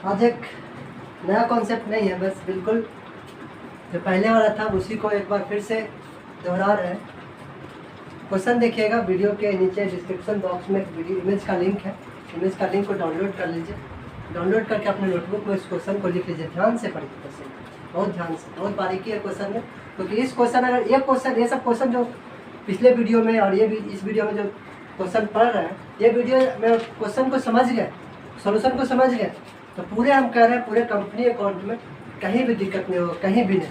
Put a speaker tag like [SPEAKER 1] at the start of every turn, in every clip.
[SPEAKER 1] आज एक नया कॉन्सेप्ट नहीं है, बस बिल्कुल जो पहले वाला था उसी को एक बार फिर से दोहरा रहे हैं। क्वेश्चन देखिएगा, वीडियो के नीचे डिस्क्रिप्शन बॉक्स में वीडियो इमेज का लिंक है। इमेज का लिंक को डाउनलोड कर लीजिए। डाउनलोड करके अपने नोटबुक में इस क्वेश्चन को लिख लीजिए। ध्यान से पढ़िए क्वेश्चन, बहुत ध्यान से, बहुत बारीकी है क्वेश्चन में। क्योंकि इस क्वेश्चन अगर ये सब क्वेश्चन जो पिछले वीडियो में और ये भी इस वीडियो में जो क्वेश्चन पढ़ रहे हैं, ये वीडियो में क्वेश्चन को समझ गए, सॉल्यूशन को समझ गए, तो पूरे हम कह रहे हैं पूरे कंपनी अकाउंट में कहीं भी दिक्कत नहीं होगा, कहीं भी नहीं।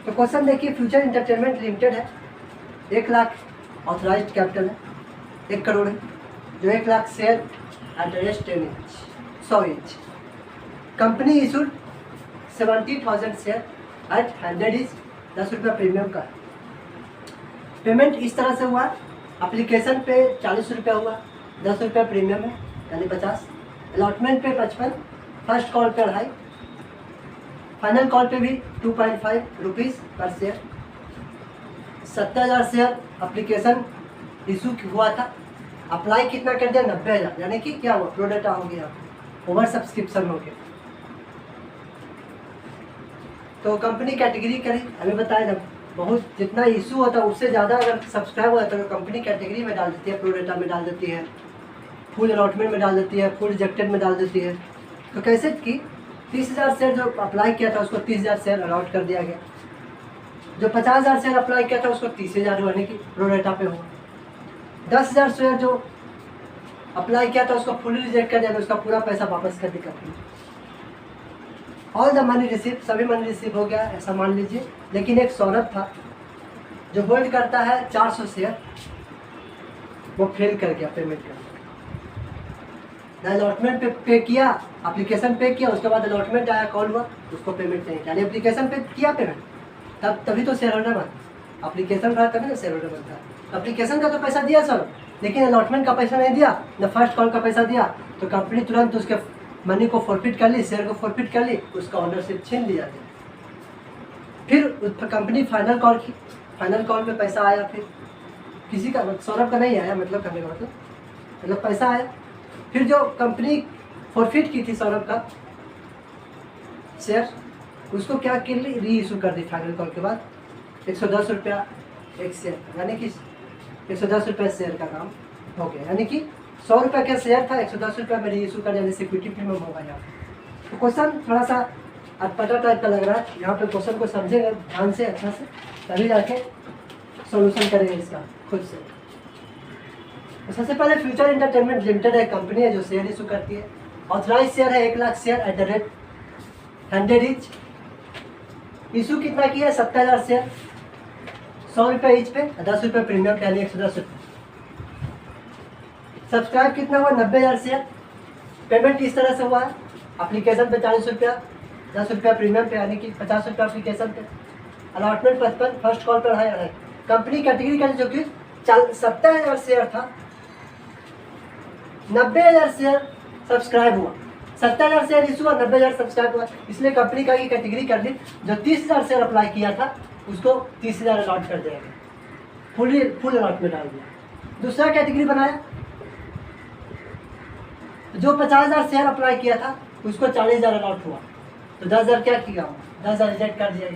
[SPEAKER 1] तो क्वेश्चन देखिए, फ्यूचर एंटरटेनमेंट लिमिटेड है, 1 लाख ऑथराइज्ड कैपिटल है, 1 करोड़ है, जो 1 lakh share at the rate 100 inch. Company issued 70,000 share eight 100 inch, 10 रुपये प्रीमियम का। पेमेंट इस तरह से हुआ, एप्लीकेशन पे 40 रुपये हुआ, 10 रुपये प्रीमियम है यानी 50, अलॉटमेंट पे 55, फर्स्ट कॉल पे 2.5, फाइनल कॉल पे भी 2.5 रुपीज़ पर शेयर। 70,000 शेयर एप्लीकेशन इशू हुआ था, अप्लाई कितना कर दिया 90,000, यानी कि क्या हुआ, प्रोडेटा हो गया, ओवर सब्सक्रिप्शन हो गया। तो कंपनी कैटेगरी करी, हमें बताया जब बहुत जितना इशू होता है उससे ज़्यादा अगर सब्सक्राइब होता है तो कंपनी कैटेगरी में डाल देती है, प्रोडेटा में डाल देती है, फुल अलॉटमेंट में डाल देती है, फुल रिजेक्टेड में डाल देती है। तो कैसे की 30,000 शेयर जो अप्लाई किया था उसको 30,000 शेयर अलॉट कर दिया गया, जो 50,000 शेयर अप्लाई किया था उसको 30,000 यानी कि प्रोडेटा पे हुआ। 10,000 शेयर जो अप्लाई किया था उसको फुल रिजेक्ट कर दिया, उसका पूरा पैसा वापस कर दी company. All the money receive, सभी मनी रिसीव हो गया ऐसा मान लीजिए। लेकिन एक सौरभ था जो होल्ड करता है 400 शेयर, वो फेल कर गया पेमेंट करना। अलॉटमेंट पे किया, एप्लीकेशन पे किया, उसके बाद अलॉटमेंट आया, कॉल हुआ, उसको पेमेंट नहीं किया। एप्लीकेशन पे किया पेमेंट, तभी तो शेयर होल्डर बना, एप्लीकेशन रहा तभी ना शेयर होल्डर बनता। एप्लीकेशन का तो पैसा दिया सर, लेकिन अलॉटमेंट का पैसा नहीं दिया, न फर्स्ट कॉल का पैसा दिया, तो कंपनी तुरंत उसके मनी को फॉरफिट कर ली, शेयर को फॉरफिट कर ली, उसका ऑनरशिप छीन लिया गया। फिर कंपनी फाइनल कॉल की, फाइनल कॉल पे पैसा आया, फिर किसी का, सौरभ का नहीं आया, मतलब करने का मतलब पैसा आया। फिर जो कंपनी फॉरफिट की थी सौरभ का शेयर, उसको क्या कर ली, री इशू कर दी फाइनल कॉल के बाद 110 रुपया एक शेयर, यानी कि 110 रुपये शेयर का काम हो गया, यानी कि 100 रुपये का शेयर था, 110 रुपये में री इशू कर दिया, सिक्योरिटी प्रीमियम होगा यहाँ। तो क्वेश्चन थोड़ा सा अटपटा टाइप का लग रहा है, यहाँ पे क्वेश्चन को समझेंगे ध्यान से अच्छा से, तभी जाके सॉल्यूशन करेंगे इसका खुद से। तो सबसे पहले फ्यूचर एंटरटेनमेंट लिमिटेड है, कंपनी है जो शेयर इशू करती है। ऑथराइज शेयर है 1 lakh share at the rate 100 inch. Issue कितना किया है, 70,000 शेयर, 100 रुपये ईच पे, 10 रुपये प्रीमियम यानी 110 रुपये। सब्सक्राइब कितना हुआ, 90,000 शेयर। पेमेंट इस तरह से हुआ है, एप्लीकेशन पे 40 रुपया, 10 रुपया प्रीमियम पे यानी कि 50 रुपया एप्लीकेशन पे, अलॉटमेंट 55, फर्स्ट कॉल पर 2.5। कंपनी कैटेगरी का जो कि 70,000 शेयर था, 90,000 शेयर सब्सक्राइब हुआ, 70,000 शेयर इशू हुआ, 90,000 सब्सक्राइब हुआ, इसलिए कंपनी का ये कैटेगरी कर दी। जो 30,000 शेयर अप्लाई किया था उसको 30,000 अलॉट कर दिया गया, फुल अलॉट में डाल दिया। दूसरा कैटेगरी बनाया, जो 50,000 शेयर अप्लाई किया था उसको 40,000 अलॉट हुआ, तो 10,000 क्या किया, 10,000 रिजेक्ट कर दिया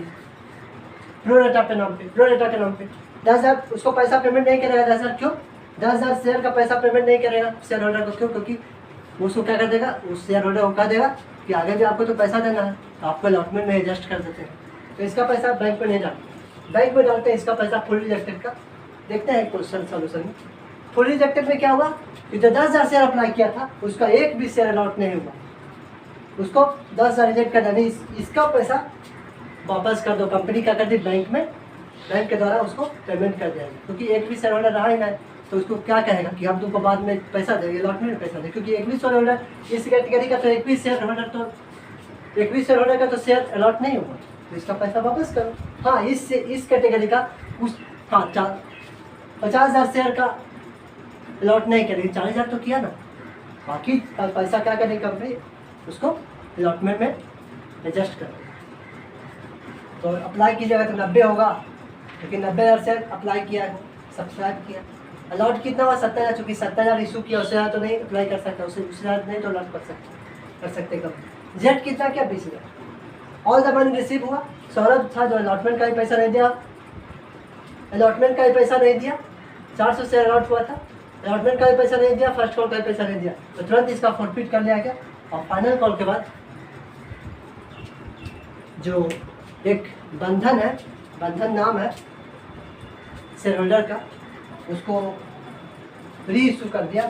[SPEAKER 1] प्रोडेटा के नाम पे 10,000 उसको पैसा पेमेंट नहीं करेगा। 10,000 क्यों, 10,000 शेयर का पैसा पेमेंट नहीं करेगा शेयर होल्डर को, क्यों, क्योंकि उसको क्या कर देगा, उस शेयर होल्डर को कह देगा कि आगे भी आपको तो पैसा देना है, तो आपको अलॉटमेंट में एडजस्ट कर देते हैं। तो इसका पैसा बैंक में नहीं डालते, बैंक में डालते हैं इसका पैसा फुल रिजेक्टेड का। देखते हैं क्वेश्चन सोल्यूशन में। फुल रिजेक्टेड में क्या हुआ कि जो 10,000 शेयर अप्लाई किया था उसका एक भी शेयर अलॉट नहीं हुआ, उसको 10,000 रिजेक्ट कर देनी, इसका पैसा वापस कर दो। कंपनी क्या कर दी, बैंक में, बैंक के द्वारा उसको पेमेंट कर दिया गया, क्योंकि एक भी शेयर होल्डर रहा ही नहीं, तो उसको क्या कहेगा कि हम तुमको बाद में पैसा देंगे, अलॉटमेंट में पैसा दें, क्योंकि एक भी शेयर होल्डर इस कैटेगरी का, तो एक भी शेयर होल्डर का तो शेयर अलॉट नहीं हुआ, तो इसका पैसा वापस करो। हाँ, इस कैटेगरी का उस 50,000 शेयर का अलॉट नहीं करेगी, 40,000 तो किया ना, बाकी पैसा क्या करेगी कंपनी, उसको अलॉटमेंट में एडजस्ट कर। तो अप्लाई कीजिएगा तो 90 होगा, क्योंकि 90,000 शेयर अप्लाई किया है, सब्सक्राइब किया। अलॉट कितना हुआ, 70,000, चूँकि 70,000 इशू किया, उससे ज़्यादा तो नहीं अप्लाई कर सकता, उससे ज़्यादा नहीं तो अलॉट कर सकता। कर सकते कम। जेड कितना क्या 20,000। ऑल द मनी रिसीव हुआ। सौरभ था जो अलॉटमेंट का भी पैसा नहीं दिया, अलॉटमेंट का भी पैसा नहीं दिया, 400 से अलॉट हुआ था, अलॉटमेंट का भी पैसा नहीं दिया, फर्स्ट कॉल का भी पैसा नहीं दिया, तो तुरंत इसका फॉरफिट कर लिया गया। और फाइनल कॉल के बाद जो एक बंधन है, बंधन नाम है शेयर होल्डर का, उसको री इशू कर दिया।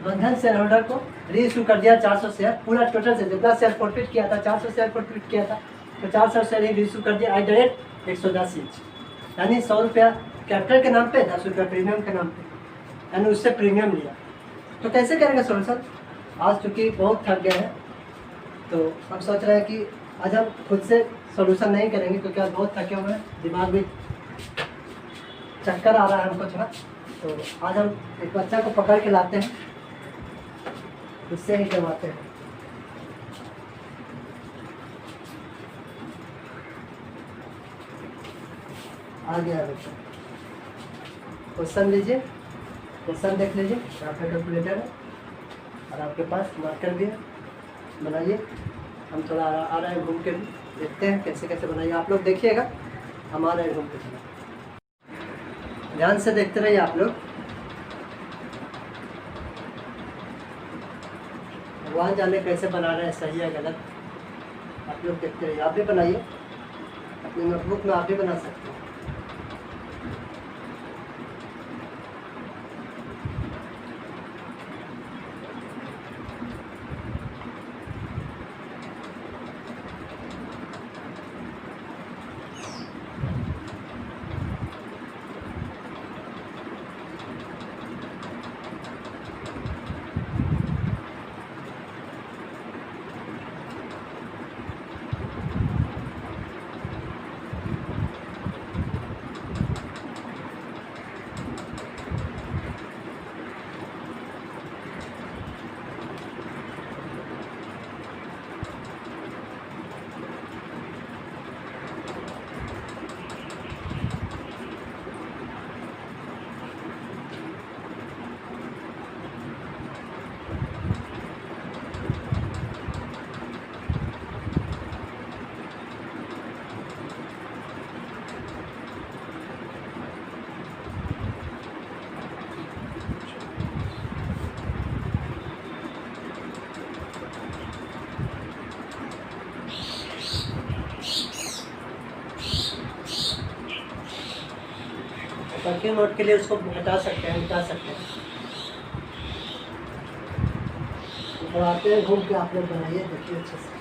[SPEAKER 1] बंधन शेयर होल्डर को री इशू कर दिया 400 शेयर, पूरा टोटल से जितना शेयर फॉरफिट किया था, 400 शेयर फॉरफिट किया था, तो 400 शेयर री इशू कर दिया @ 110 इंच, यानी 100 रुपया कैपिटल के नाम पे, 10 रुपया प्रीमियम के नाम पे, यानी उससे प्रीमियम लिया। तो कैसे करेंगे सोल्यूशन? आज चूँकि बहुत थक गए हैं, तो हम सोच रहे हैं कि आज हम खुद से सोल्यूशन नहीं करेंगे, क्योंकि आज बहुत थके हुए हैं, दिमाग भी चक्कर आ रहा है हमको थोड़ा। तो आज हम एक बच्चा को पकड़ के लाते हैं, उससे ही करवाते हैं। आ गया बच्चा, क्वेश्चन लीजिए, क्वेश्चन देख लीजिए, यहाँ पे कैलकुलेटर है और आपके पास मार्कर भी है, बनाइए। हम थोड़ा आ रहे हैं घूम के, भी देखते हैं कैसे कैसे बनाइए। आप लोग देखिएगा, हम आ रहे हैं घूम के, थोड़ा ध्यान से देखते रहिए आप लोग। भगवान जाने कैसे बना रहे हैं, सही है गलत, आप लोग देखते रहिए। आप भी बनाइए, अपनी नोटबुक में आप भी बना सकते हैं। वर्किंग नोट के लिए उसको हटा सकते हैं, मिटा सकते हैं। तो आते हैं घूम के, आप लोग बनाइए, देखिए अच्छे से।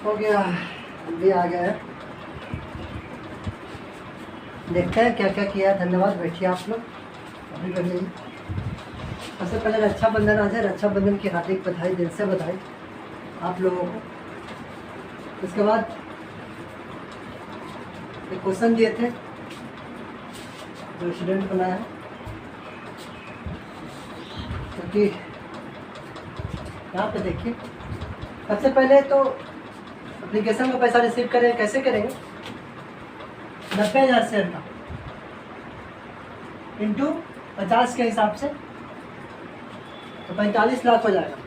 [SPEAKER 1] हो गया, भी आ गया है। देखते हैं क्या क्या किया है। धन्यवाद, बैठिए आप लोग, अभी कर लीजिए। सबसे पहले रक्षाबंधन आज है, रक्षाबंधन की हार्दिक बधाई, दिल से बधाई आप लोगों को। उसके बाद एक क्वेश्चन दिए थे जो स्टूडेंट बनाया है, क्योंकि यहाँ पे देखिए सबसे पहले तो एप्लीकेशन का पैसा रिसीव करें, कैसे करेंगे? 90,000 शेयर का इंटू 50 के हिसाब से तो 45 लाख हो जाएगा।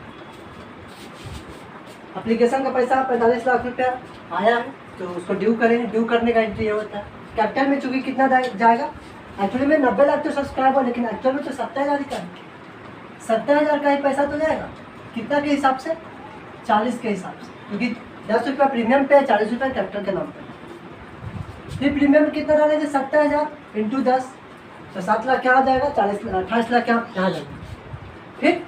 [SPEAKER 1] एप्लीकेशन का पैसा 45 लाख रुपया आया है, तो उसको ड्यू करेंगे। ड्यू करने का एंट्री ये होता है। कैपिटल में चूँकि कितना जाएगा, एक्चुअली में 90 लाख तो सब्सक्राइबर, लेकिन एक्चुअल में तो 70,000 ही का है। 70,000 का ही पैसा तो जाएगा। कितना के हिसाब से? 40 के हिसाब से, क्योंकि 10 रुपया प्रीमियम पे है, 40 रुपया कैपिटल के नाम पे। फिर प्रीमियम कितना डालेंगे? 70,000 इंटू 10 तो 7 लाख क्या आ जाएगा? 28 लाख क्या यहाँ जाएगा। फिर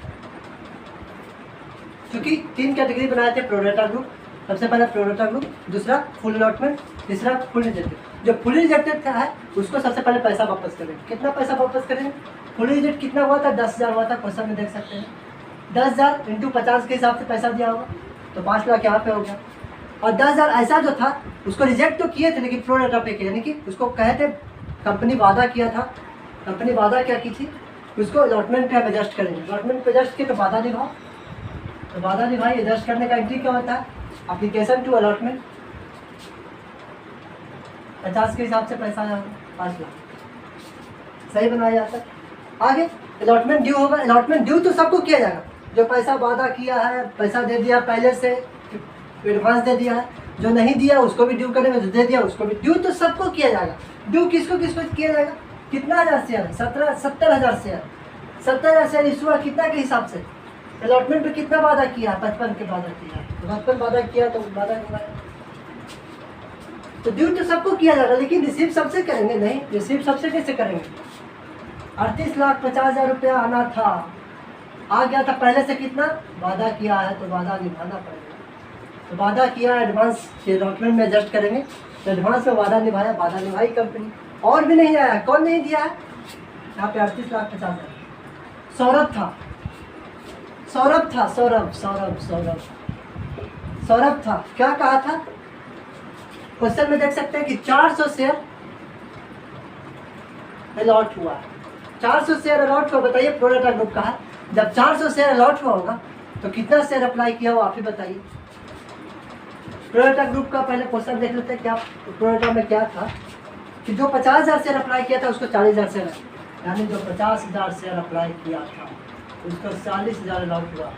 [SPEAKER 1] क्योंकि 3 कैटेगरी बनाए थे प्रोरेटा ग्रुप, सबसे पहले प्रोरेटा ग्रुप, दूसरा फुल अलॉटमेंट, तीसरा फुल रिजेक्टेड। जो फुल रिजेक्टेड है उसको सबसे पहले पैसा वापस करेंगे। कितना पैसा वापस करेंगे? फुल रिजेक्ट कितना हुआ था? 10,000 हुआ था, क्वेश्चन में देख सकते हैं। 10,000 इंटू 50 के हिसाब से पैसा दिया होगा, तो 5 लाख यहाँ पे हो गया। और 10,000 ऐसा जो था उसको रिजेक्ट तो किए थे, लेकिन प्रोरेटा पे किया, यानी कि उसको कहे थे, कंपनी वादा किया था। कंपनी वादा क्या की थी? उसको अलॉटमेंट पे एडजस्ट करेंगे। अलॉटमेंट पे एडजस्ट किए तो वादा निभाओ, तो वादा निभाई। एडजस्ट करने का एंट्री क्या होता है? एप्लीकेशन टू अलॉटमेंट, 50 के हिसाब से पैसा आया 5 लाख, सही बनाया जाता है। आगे अलॉटमेंट ड्यू होगा। अलॉटमेंट ड्यू तो सबको किया जाएगा, जो पैसा वादा किया है, पैसा दे दिया पहले से, एडवांस दे दिया है। जो नहीं दिया उसको भी ड्यू करेंगे, जो दे दिया उसको भी ड्यू, तो सबको किया जाएगा। ड्यू किसको किसको किया जाएगा? कितना हज़ार शेयर है? 70,000 शेयर। 70,000 शेयर इशू हुआ कितना के हिसाब से? अलॉटमेंट पे कितना वादा किया? 55 के वादा किया, तो 55 वादा किया तो वादा निभाया। तो ड्यू तो सबको किया जाएगा, लेकिन रिसीव सबसे करेंगे नहीं। रिसीव सबसे कैसे करेंगे? 38,50,000 रुपया आना था, आ गया था पहले से। कितना वादा किया है तो वादा निभाना पड़ेगा। तो वादा किया, एडवांस के अलॉटमेंट में एडजस्ट करेंगे, तो एडवांस में वादा निभाया, वादा निभाई कंपनी। और भी नहीं आया, कौन नहीं दिया है यहाँ पे? 38,50,000 सौरभ था, सौरभ था, सौरभ सौरभ सौरभ सौरभ था। क्या कहा था? क्वेश्चन में देख सकते हैं कि 400 शेयर अलॉट हुआ। 400 शेयर अलॉट हुआ, बताइए प्रोरेटा ग्रुप का है। जब 400 शेयर अलॉट हुआ होगा तो कितना शेयर अप्लाई किया हो आप ही बताइए। प्रोरेटा ग्रुप का पहले क्वेश्चन देख लेते हैं। क्या प्रोरेटा में क्या था कि जो 50,000 शेयर अप्लाई किया था उसको 40,000 शेयर, यानी जो 50,000 शेयर अप्लाई किया था उसको 40,000 अलॉट हुआ।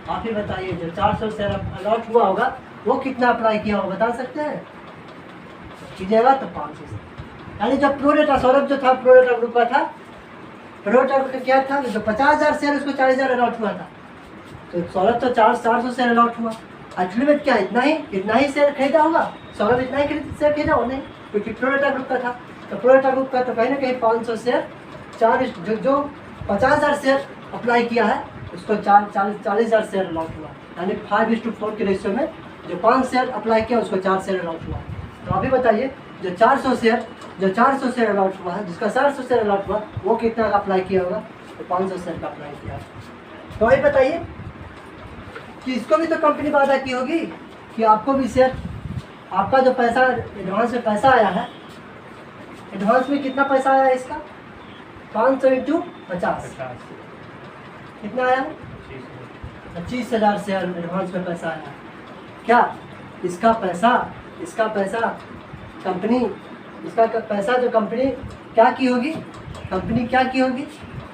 [SPEAKER 1] आप ही बताइए, जो 400 शेयर अलॉट हुआ होगा वो कितना अप्लाई किया होगा, बता सकते हैं? कीजिएगा तो 500 से, यानी जब प्रोरेटा, सौरभ जो था प्रोरेटा ग्रुप का था, प्रोरेटा ग्रुप का क्या था? जो 50,000 शेयर उसको 40,000 अलॉट हुआ था, तो सौरभ तो 400 शेयर अलॉट हुआ। एक्चुअली में क्या इतना ही शेयर खरीदा होगा? सौरभ इतना ही शेयर खरीदा हो नहीं, क्योंकि प्रोरेटा ग्रुप का था। तो प्रोरेटा ग्रुप का तो कहीं ना कहीं 500 शेयर, जो 50,000 शेयर अप्लाई किया है उसको 40,000 शेयर अलॉट हुआ, यानी 5:4 के रेशियो में जो 5 शेयर अप्लाई किया उसको 4 शेयर अलॉट हुआ। तो अभी बताइए, जो 400 शेयर अलॉट हुआ है, जिसका 400 शेयर अलॉट हुआ, वो कितना का अप्लाई किया होगा? तो 500 शेयर का अप्लाई किया। तो अभी बताइए कि इसको भी तो कंपनी वादा की होगी कि आपको भी शेयर, आपका जो पैसा एडवांस में पैसा आया है, एडवांस में कितना पैसा आया है इसका? 500 इंटू 50 कितना आया? 25,000 शेयर एडवांस में पैसा आया। क्या इसका पैसा कंपनी, इसका पैसा जो कंपनी क्या की होगी? कंपनी क्या की होगी?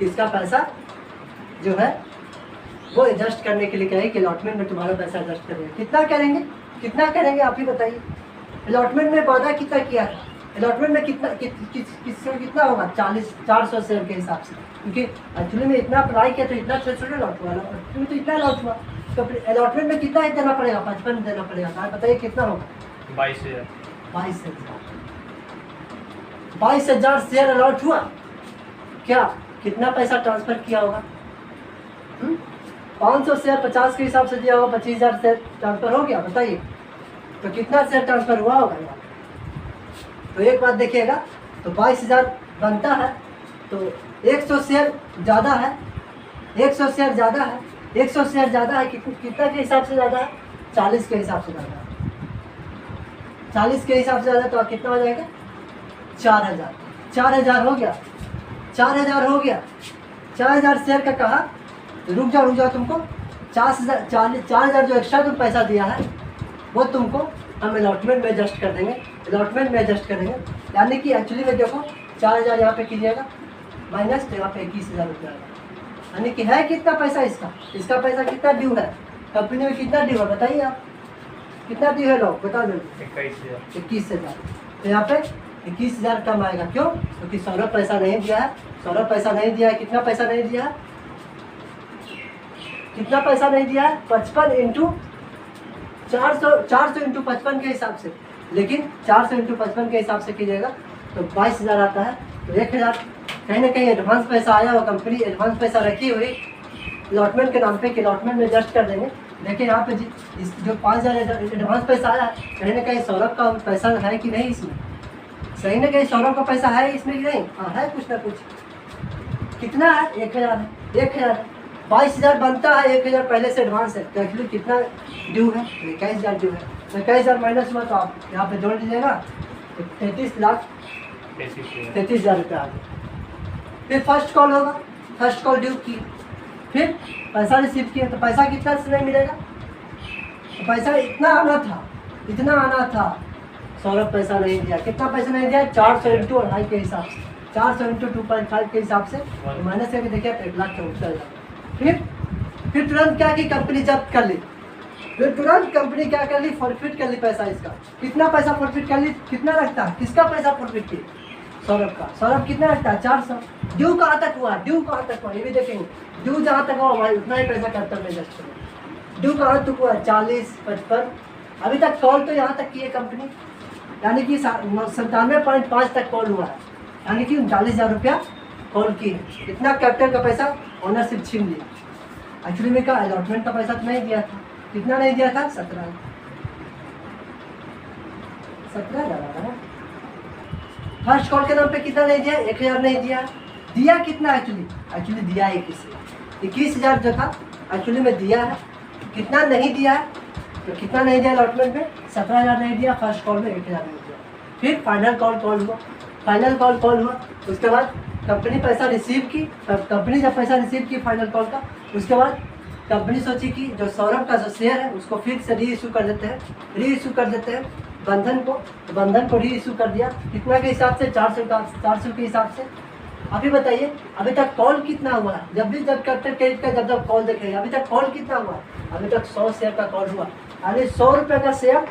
[SPEAKER 1] इसका पैसा जो है वो एडजस्ट करने के लिए कहेगी कि अलॉटमेंट में तुम्हारा पैसा एडजस्ट करेंगे। कितना करेंगे आप ही बताइए। अलॉटमेंट में वादा कितना किया था? अलॉटमेंट में कितना होगा? 400 शेयर के हिसाब से, क्योंकि एक्चुअली में इतना अप्लाई किया तो इतना शेयर अलॉट हुआ, तो इतना अलॉट हुआ। तो अलॉटमेंट में कितना देना पड़ेगा? 55 देना पड़ेगा। आप बताइए कितना होगा? 22,000 शेयर अलॉट हुआ। क्या कितना पैसा ट्रांसफर किया होगा? 500 शेयर 50 के हिसाब से दिया होगा, 25,000 शेयर ट्रांसफर हो गया। बताइए तो कितना शेयर ट्रांसफर हुआ होगा यहाँ? तो एक बात देखिएगा, तो 22,000 बनता है, तो 100 शेयर ज़्यादा है, 100 शेयर ज़्यादा है, 100 शेयर ज़्यादा है, कितना के हिसाब से ज़्यादा है? 40 के हिसाब से ज़्यादा है। 40 के हिसाब से ज़्यादा, तो कितना हो जाएगा? 4,000। 4,000 हो गया, 4,000 हो गया। 4,000 शेयर का कहा, रुक जाओ तुमको 4,000 जो एक्स्ट्रा तुम पैसा दिया है वो तुमको हम अलॉटमेंट में एडजस्ट कर देंगे, अलॉटमेंट में एडजस्ट करेंगे। यानी कि एक्चुअली में देखो 4,000 यहाँ पे कीजिएगा माइनस, तो यहाँ पे 21,000 रुपया आएगा। यानी कि है कितना पैसा इसका पैसा कितना ड्यू है कंपनी में, कितना ड्यू है बताइए आप, कितना ड्यू है लोग बता दो? 21,000। तो यहाँ पे 21,000 कम आएगा। क्यों? क्योंकि सौरभ पैसा नहीं दिया है, सौरभ पैसा नहीं दिया है। कितना पैसा नहीं दिया है? कितना पैसा नहीं दिया है? 55 इंटू 400 इंटू 55 के हिसाब से। लेकिन 400 इंटू 55 के हिसाब से कीजिएगा तो 22,000 आता है। तो 1,000 कहीं ना कहीं एडवांस पैसा आया हुआ, कंपनी एडवांस पैसा रखी हुई अलॉटमेंट के नाम पे कि अलॉटमेंट में एडजस्ट कर देंगे। देखिए यहाँ पे जो 5,000 एडवांस पैसा आया, कहीं ना कहीं सौरभ का पैसा है कि नहीं इसमें? सही ना, कहीं सौरभ का पैसा है इसमें कि नहीं? हाँ है, कुछ ना कुछ। कितना है? 1,000 है। 1,000 22,000 बनता है, 1,000 पहले से एडवांस है। तो एक्चुअली कितना ड्यू है? 21,000 ड्यू है। तो 21,000 माइनस हुआ तो आप यहाँ पे जोड़ दीजिएगा, तो 33,33,000 रुपया आ गया। फिर फर्स्ट कॉल होगा, फर्स्ट कॉल ड्यू की, फिर पैसा रिसीव किया, तो पैसा कितना से नहीं मिलेगा? तो पैसा इतना आना था, सौरभ पैसा नहीं दिया। कितना पैसा नहीं दिया? 400 इंटू 2.5 के हिसाब से, 400 इंटू 2.5 के हिसाब से माइनस करके देखिए तो 1,64,000। फिर तुरंत क्या की कंपनी जब्त कर ली, फिर तुरंत कंपनी क्या कर ली? फॉरफिट कर ली पैसा इसका। कितना पैसा फॉरफिट कर ली? कितना रखता है? किसका पैसा फॉरफिट की? सौरभ का। सौरभ कितना रखता है? 400। ड्यू कहाँ तक हुआ? ये भी देखेंगे। ड्यू जहाँ तक हुआ भाई उतना ही पैसा करता है एडजस्ट करें। ड्यू कहाँ तक हुआ? 40, 55। अभी तक कॉल तो यहाँ तक की है कंपनी, यानी कि 97.5 तक कॉल हुआ है, यानी कि 39,000 रुपया कॉल की है। इतना कैपिटल का पैसा ओनरशिप छीन लिया। एक्चुअली में क्या अलॉटमेंट का पैसा तो नहीं दिया था। कितना नहीं दिया था? 17,000 फर्स्ट कॉल के नाम पे कितना नहीं दिया? 1,000 नहीं दिया। दिया कितना एक्चुअली दिया 21,000 जो था एक्चुअली में दिया है। कितना नहीं दिया है? तो कितना नहीं दिया अलॉटमेंट में? 17,000 नहीं दिया। फर्स्ट कॉल में 1,000 नहीं दिया। फिर फाइनल कॉल हुआ, उसके बाद कंपनी पैसा रिसीव की। कंपनी जब पैसा रिसीव की फाइनल कॉल का, उसके बाद कंपनी सोची कि जो सौरभ का जो शेयर है उसको फिर से री इशू कर देते हैं बंधन को री इशू कर दिया। कितना के हिसाब से? 400 के हिसाब से। अभी बताइए अभी तक कॉल कितना हुआ है? जब कैपिटल क्रेडिट का जब कॉल देखेंगे अभी तक कॉल कितना हुआ? अभी तक 100 शेयर का कॉल हुआ, यानी 100 रुपये का शेयर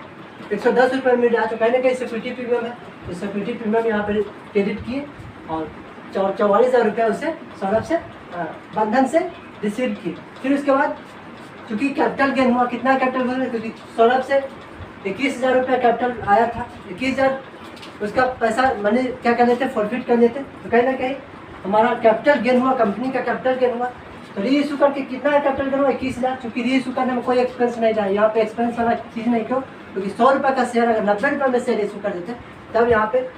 [SPEAKER 1] 110 रुपये मिल रहा है। तो कहीं ना कहीं सिक्योरिटी प्रीमियम है, तो सिक्योरिटी प्रीमियम यहाँ पर क्रेडिट किए और 44,000 रुपया उसे सौरभ से बंधन से रिसीव किए। फिर उसके बाद चूँकि कैपिटल गेन हुआ, कितना कैपिटल गेन? क्योंकि सौरभ से 21,000 रुपया कैपिटल आया था, 21,000 उसका पैसा मनी क्या कर लेते? फॉरफिट कर लेते। तो कहीं ना कहीं हमारा कैपिटल गेन हुआ, कंपनी का कैपिटल गेन हुआ। तो री इशू करके कितना कैपिटल गेन हुआ? 21,000। चूँकि री इशू करने में कोई एक्सपेंस नहीं रहा, यहाँ पे एक्सपेंस वाला चीज़ नहीं। क्यों? क्योंकि 100 रुपये का शेयर अगर 90 रुपये में शेयर इशू कर देते तब यहाँ पे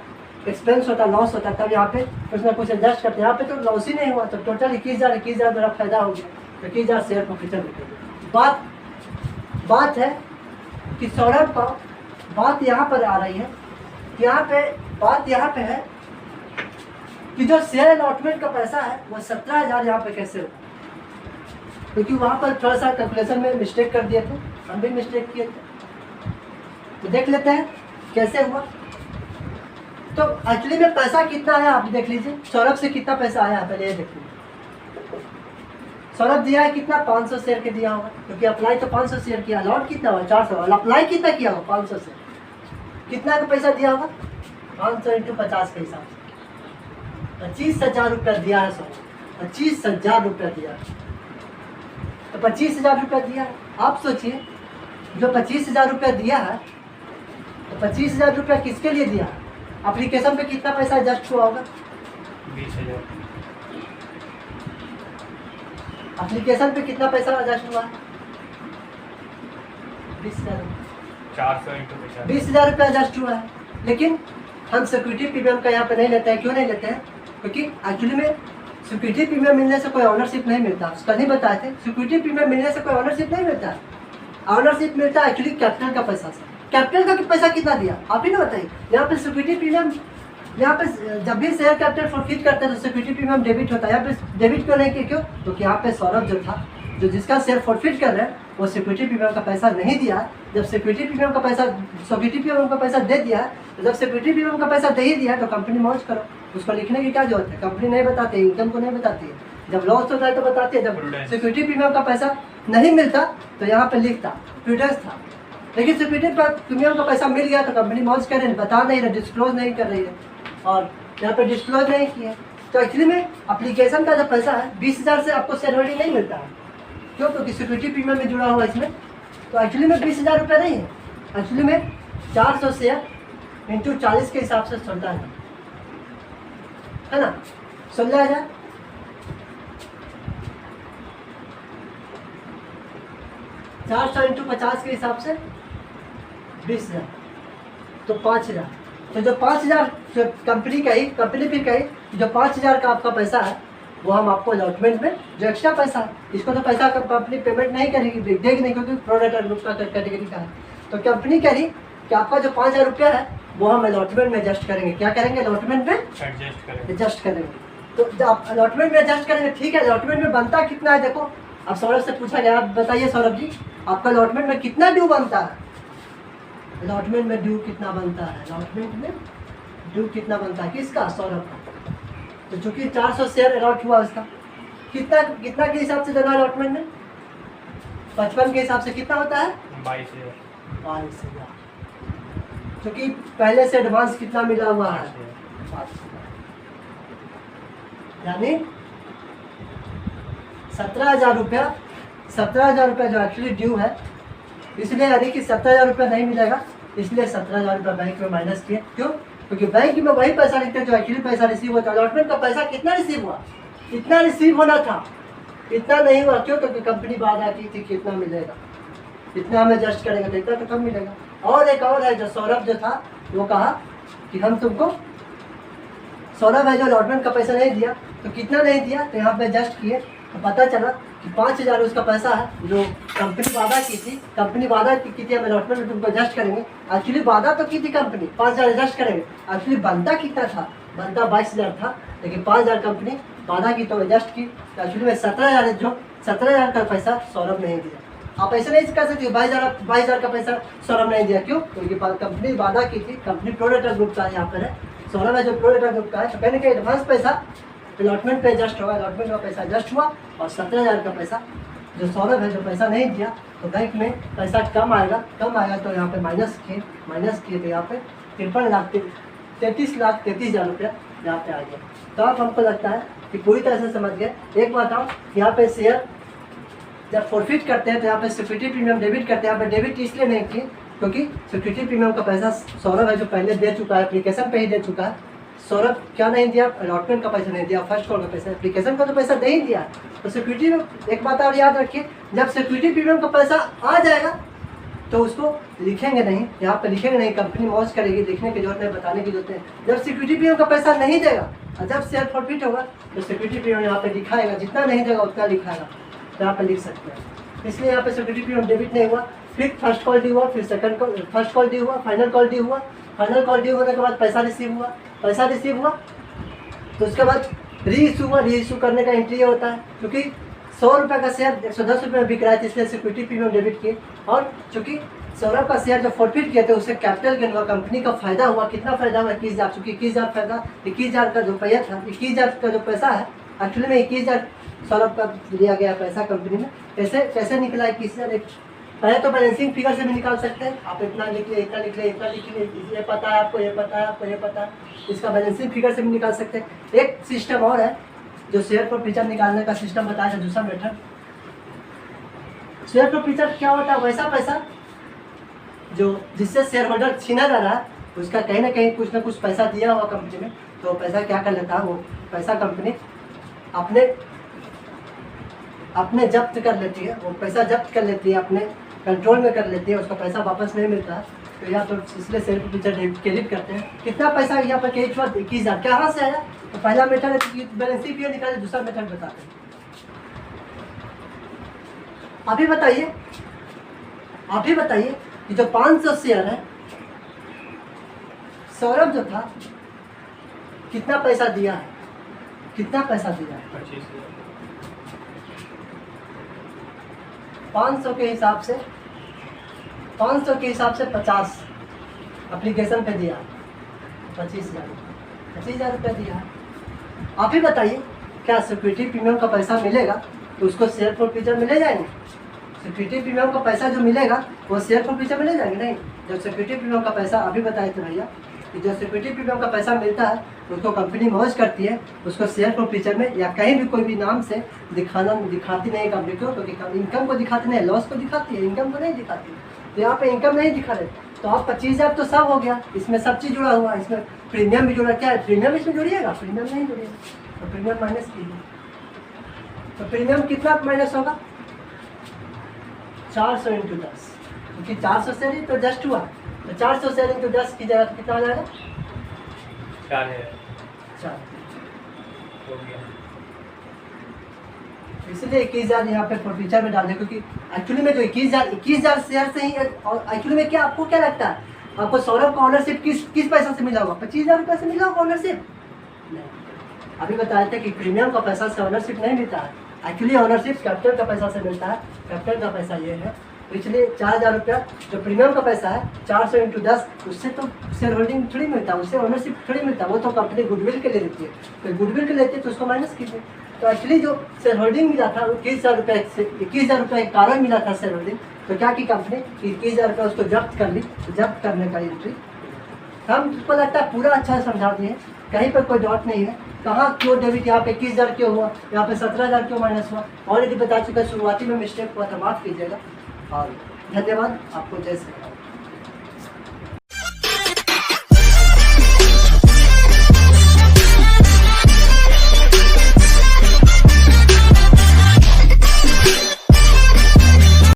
[SPEAKER 1] एक्सपेंस होता, लॉस होता, तब यहाँ पे कुछ ना कुछ एडजस्ट करते। यहाँ पे तो लॉस ही नहीं हुआ, तो टोटल 21,000 मेरा फायदा हो गया। 21,000 शेयर प्रॉफिटर रुपये। बात है कि सौरभ का बात यहाँ पर आ रही है, बात यहाँ पे है कि जो शेयर अलॉटमेंट का पैसा है वो 17,000 यहाँ पे कैसे होगा? क्योंकि वहाँ पर थोड़ा सा कैलकुलेशन में मिस्टेक कर दिए थे, हम भी मिस्टेक किए थे। तो देख लेते हैं कैसे हुआ। तो एक्चुअली में पैसा कितना आया आप देख लीजिए। सौरभ से कितना पैसा आया पहले ये देख लीजिए। सौरभ दिया है कितना? 500 शेयर के दिया होगा, क्योंकि अप्लाई तो 500 शेयर किया। अलॉट कितना हुआ? 400। और अप्लाई कितना किया होगा? 500 से कितना का पैसा दिया होगा? 500 इंटू 50 के हिसाब से 25,000 रुपया दिया है सौरभ। 25,000 रुपया दिया है, तो 25,000 रुपया दिया है। आप सोचिए जो 25,000 रुपया दिया है, तो 25,000 रुपया किसके लिए दिया है? एप्लीकेशन पे कितना पैसा एडजस्ट हुआ होगा?
[SPEAKER 2] 20,000।
[SPEAKER 1] एप्लीकेशन पे कितना पैसा एडजस्ट हुआ? 20,000।
[SPEAKER 2] 400 इंटू 50।
[SPEAKER 1] 20,000 रुपया एडजस्ट हुआ है। लेकिन हम सिक्योरिटी प्रीमियम का यहाँ पे नहीं लेते हैं। क्यों नहीं लेते हैं? क्योंकि एक्चुअली में सिक्योरिटी प्रीमियम मिलने से कोई ऑनरशिप नहीं मिलता। उसका नहीं बताए थे, सिक्योरिटी प्रीमियम मिलने से कोई ऑनरशिप नहीं मिलता। ऑनरशिप मिलता है एक्चुअली कैपिटल का पैसा से। कैपिटल का पैसा कितना दिया आप ही ना बताइए। यहाँ पे सिक्योरिटी प्रीमियम, यहाँ पे जब भी शेयर कैपिटल फॉरफिट करते हैं तो सिक्योरिटी प्रीमियम डेबिट होता है। यहाँ पे डेबिट क्यों नहीं किया? क्यों? क्योंकि यहाँ पे सौरभ जो था, जो जिसका शेयर फॉरफिट कर रहे हैं, वो सिक्योरिटी प्रीमियम का पैसा नहीं दिया। जब सिक्योरिटी प्रीमियम का पैसा दे दिया, तो जब सिक्योरिटी प्रीमियम का पैसा दे ही दिया तो कंपनी मौज करो। उसको लिखने की क्या जरूरत है? कंपनी नहीं बताती, इनकम को नहीं बताती है। जब लॉस होता है तो बताती है। जब सिक्योरिटी प्रीमियम का पैसा नहीं मिलता तो यहाँ पे लिखता प्रूडेंस था। लेकिन सिक्योरिटी प्रीमियम का पैसा मिल गया तो कंपनी मौज कर रही है, बता नहीं रही, डिस्क्लोज नहीं कर रही है, और यहाँ पे डिस्क्लोज नहीं किया। तो एक्चुअली में एप्लीकेशन का जो पैसा है 20,000 से आपको शेयर होल्डिंग नहीं मिलता है। क्यों? क्योंकि सिक्योरिटी प्रीमियम में जुड़ा हुआ है इसमें। तो एक्चुअली में 20,000 रुपये नहीं है, एक्चुअली में 400 शेयर इंटू 40 के हिसाब से चलता है ना, 16,000। 400 इंटू 50 के हिसाब से 20,000, तो 5,000। तो जो 5,000 कंपनी फिर कही जो 5,000 का आपका पैसा है वो हम आपको अलॉटमेंट में जो एक्स्ट्रा पैसा है, इसको तो पैसा कंपनी पेमेंट नहीं करेगी, देगी नहीं, क्योंकि प्रोडक्ट ग्रुप का कैटेगरी का है। तो कंपनी कह रही कि आपका जो 5,000 रुपया है वो हम अलॉटमेंट में एडजस्ट करेंगे। क्या करेंगे? अलॉटमेंट में एडजस्ट करेंगे। तो जब आप अलॉटमेंट में एडजस्ट करेंगे, ठीक है। अलॉटमेंट में बनता कितना है? देखो, अब सौरभ से पूछा गया, आप बताइए सौरभ जी, आपका अलॉटमेंट में कितना ड्यू बनता है? अलॉटमेंट में ड्यू कितना बनता है? अलॉटमेंट में ड्यू कितना बनता है? किसका? सौरभ का। तो चूंकि 400 शेयर अलॉट हुआ, उसका कितना के हिसाब से देना अलॉटमेंट में? 55 के हिसाब से कितना होता है? 22,000। क्योंकि पहले से एडवांस कितना मिला हुआ है? 5,000, यानी 17,000 रुपया। 17,000 रुपया जो एक्चुअली ड्यू है, इसलिए यानी कि 17,000 रुपया नहीं मिलेगा, इसलिए 17,000 रुपया बैंक में माइनस किए। क्यों? क्योंकि बैंक में वही पैसा लिखते हैं जो एक्चुअली पैसा रिसीव होता है। अलॉटमेंट का पैसा कितना रिसीव हुआ? इतना रिसीव होना था, इतना नहीं हुआ। क्यों? क्योंकि कंपनी वादा की थी कितना मिलेगा, इतना हम एडजस्ट करेंगे तो इतना तो कम मिलेगा। और एक और है जो सौरभ जो था, वो कहा कि हम तुमको, सौरभ है जो अलॉटमेंट का पैसा नहीं दिया, तो कितना नहीं दिया, तो यहाँ पे एडजस्ट किए तो पता चला कि 5,000 उसका पैसा है जो कंपनी वादा की थी। कंपनी वादा की थी हम अलॉटमेंट में तुमको एडजस्ट करेंगे। एक्चुअली वादा तो की थी कंपनी 5,000 एडजस्ट करेंगे, एक्चुअली बनता कितना था? बनता 22,000 था, लेकिन 5,000 कंपनी वादा की तो एडजस्ट की। तो एक्चुअली में 17,000 जो 17,000 का पैसा सौरभ नहीं दिया। आप ऐसे नहीं कर सकते 22,000 का पैसा सौरभ नहीं दिया। क्यों? क्योंकि कंपनी वादा की थी, कंपनी प्रोडेक्टर ग्रुप का यहाँ पर है, सौरभ है जो प्रोडेक्टर ग्रुप का है, तो कहने का एडवांस पैसा अलॉटमेंट पे एडजस्ट होगा, अलॉटमेंट का पैसा एडजस्ट हुआ, और 17,000 का पैसा जो सौरभ है जो पैसा नहीं दिया, तो बैंक में पैसा कम आएगा तो यहाँ पे माइनस किए तो यहाँ पे 33,33,000 रुपया यहाँ पे आ गया। तो आप हमको लगता है कि पूरी तरह से समझ गए। एक बात आओ, यहाँ पे शेयर जब फॉरफिट करते हैं तो यहाँ पे सिक्योरिटी प्रीमियम डेबिट करते हैं। यहाँ पे डेबिट इसलिए नहीं किए क्योंकि सिक्योरिटी प्रीमियम का पैसा सौरभ है जो पहले दे चुका है, एप्लीकेशन पे ही दे चुका है। सौरभ क्या नहीं दिया? अलॉटमेंट का पैसा नहीं दिया, फर्स्ट कॉल का पैसा, एप्लीकेशन का तो पैसा दे ही दिया। तो सिक्योरिटी में एक बात और याद रखिए, जब सिक्योरिटी प्रीमियम का पैसा आ जाएगा तो उसको लिखेंगे नहीं, यहाँ पे लिखेंगे नहीं, कंपनी मौज करेगी, लिखने की जरूरत नहीं, बताने की जरूरत नहीं। जब सिक्योरिटी प्रीमियम का पैसा नहीं देगा और जब शेयर फॉरफिट होगा तो सिक्योरिटी प्रीमियम यहाँ पे लिखाएगा, जितना नहीं देगा उतना लिखाएगा, तो यहाँ पे लिख सकते हैं। इसलिए यहाँ पे सिक्योरिटी प्रीमियम डेबिट नहीं हुआ। फिर फर्स्ट कॉल ड्यू हुआ, फिर second call, first call due हुआ, फाइनल कॉल ड्यू हुआ, फाइनल कॉल ड्यू होने के बाद पैसा रिसीव हुआ, तो उसके बाद री इशू करने का एंट्री होता है। क्योंकि 100 रुपये का शेयर 110 रुपये में बिक रहा है, इसलिए सिक्योरिटी प्रीमियम डेबिट किए। और चूँकि सौरभ का शेयर जो फॉरफिट किए थे उससे कैपिटल गेन हुआ, कंपनी का फायदा हुआ। कितना फायदा हुआ? 21,000। चूँकि 21,000 फायदा, 21,000 का जो पैसा था, 21,000 का जो पैसा है, एक्चुअली में 21,000 सौरभ का लिया गया पैसा कंपनी में। कैसे निकला 21,000? पहले तो बैलेंसिंग फिगर से भी निकाल सकते हैं। आप इतना लिख लिए, इतना लिख लिए, इतना लिख लिए, ये पता है आपको, ये पता है आपको, ये पता है, इसका बैलेंसिंग फिगर से भी निकाल सकते हैं। एक सिस्टम और है जो शेयर पर फीचर निकालने का सिस्टम बताया था, दूसरा मेथड। शेयर पर फीचर क्या होता है? वैसा पैसा जो जिससे शेयर होल्डर छीना जा रहा है, उसका कहीं ना कहीं कुछ ना कुछ पैसा दिया हुआ कंपनी में, तो पैसा क्या कर लेता है, वो पैसा कंपनी अपने जब्त कर लेती है, वो पैसा जब्त कर लेती है अपने कंट्रोल में कर लेती है, उसका पैसा वापस नहीं मिलता है, तो या तो इसलिए शेयर फॉरफीचर क्रेडिट करते हैं। कितना पैसा यहाँ पर क्रेडिट हुआ? 21,000। कहाँ से आया? तो पहला मेथड है बैलेंस शीट ये निकाले, दूसरा मेथड बताते हैं। आप ही बताइए कि जो 500 शेयर है, सौरभ जो था कितना पैसा दिया है? कितना पैसा दिया है? 500 के हिसाब से 50 एप्लीकेशन पे दिया, 25,000 रुपये दिया है। आप ही बताइए, क्या सिक्योरिटी प्रीमियम का पैसा मिलेगा तो उसको शेयर फॉरफीचर मिले जाएंगे? सिक्योरिटी प्रीमियम का पैसा जो मिलेगा वो शेयर फॉरफीचर मिले जाएंगे? नहीं। जो सिक्योरिटी प्रीमियम का पैसा अभी बताए थे भैया कि जो सिक्योरिटी प्रीमियम का पैसा मिलता है उसको कंपनी मौज करती है, उसको शेयर फॉरफीचर में या कहीं भी कोई भी नाम से दिखाती नहीं कंपनी को, क्योंकि इनकम को दिखाती नहीं, लॉस को दिखाती है, इनकम को नहीं दिखाती। तो यहाँ पे इनकम नहीं दिखा रहे, तो आप 25,000 तो सब हो गया, इसमें सब चीज़ जुड़ा हुआ है, इसमें प्रीमियम भी जुड़ा। क्या है प्रीमियम? इसमें जुड़िएगा? प्रीमियम नहीं जुड़िएगा, तो प्रीमियम माइनस कीजिए। तो प्रीमियम कितना माइनस होगा? 400 × 10, क्योंकि 400 शेयर तो जस्ट हुआ, तो 400 शेयर × 10 की जगह कितना आ जाएगा? 4 इसलिए 21,000 यहाँ पे फॉरफीचर में डाल दें, क्योंकि एक्चुअली में जो 21,000 शेयर से ही, और एक्चुअली में क्या आपको क्या लगता है, आपको सौरभ का ऑनरशिप किस पैसा से मिला होगा? 25,000 रुपये से मिला होगा ऑनरशिप? नहीं। अभी बताए थे कि प्रीमियम का पैसा से ऑनरशिप नहीं मिलता है, एक्चुअली ऑनरशिप कैपिटल का पैसा से मिलता है। कैपिटल का पैसा ये है, तो इसलिए 4,000 रुपया जो प्रीमियम का पैसा है 400 × 10, उससे तो शेयर होल्डिंग थोड़ी मिलता है, उससे ऑनरशिप थोड़ी मिलता है, वो तो कंपनी गुडविल के लिए देती है। तो गुडविल के लेती है तो उसको माइनस कीजिए। तो एक्चुअली जो शेयर होल्डिंग मिला था 21,000 रुपये से, 21,000 रुपये के कारण मिला था शेयर होल्डिंग, तो क्या की कंपनी 21,000 रुपये उसको जब्त कर ली। जब्त करने का एंट्री हमको लगता है पूरा अच्छा समझा दिए, कहीं पर कोई डाउट नहीं है। कहाँ क्यों डेबिट, यहाँ पे 21,000 क्यों हुआ, यहाँ पे 17,000 क्यों माइनस हुआ, ऑलरेडी बता चुका। शुरुआती में मिस्टेक हुआ था, माफ़ कीजिएगा। और धन्यवाद आपको। जय श्री राम।